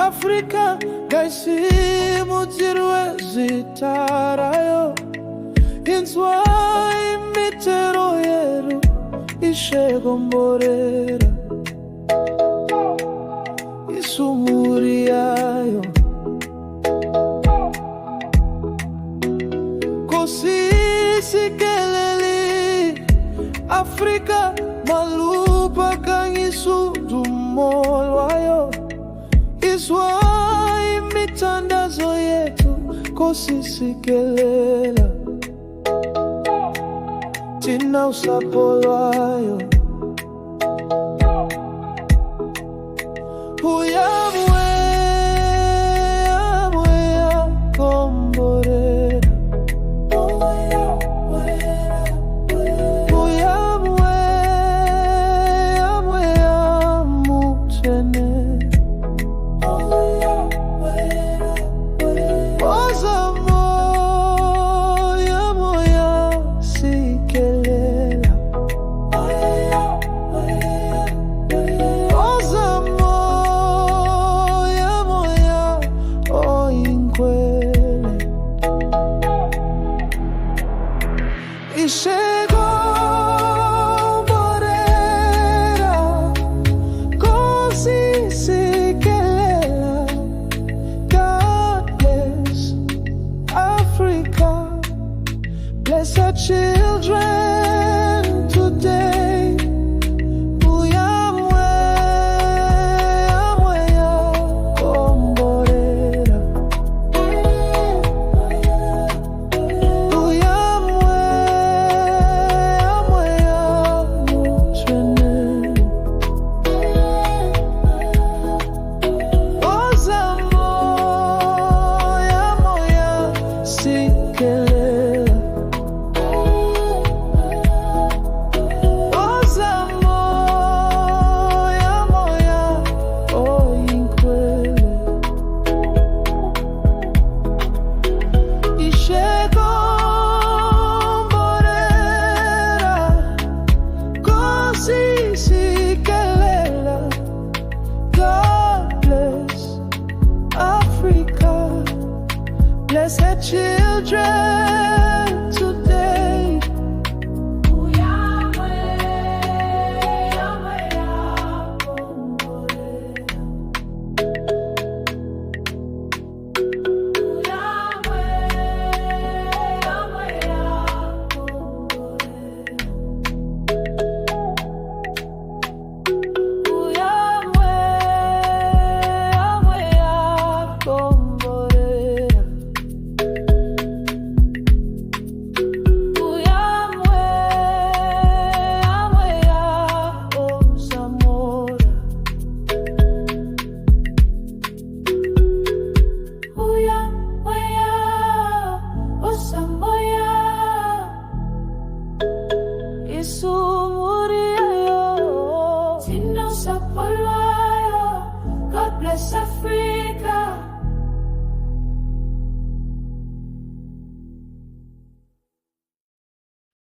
Afrika gaisimu zirwezitarayo inzwa imitero yeru ishegomborera isumuri yayo kosisikeleli Afrika malupa kangisu dumolwayo iswa imitandazo yetu kosisikelela tina usapolwayo uyamwe komborera Bless our children today. Uyamwe, amwe ya komborera. Uyamwe, amwe ya muchene. Ozamo, yamo ya sikele. Bless her children today. Uyamwe, amwe ya komborera. Uyamwe, amwe ya komborera. Uyamwe, amwe ya komborera. Isso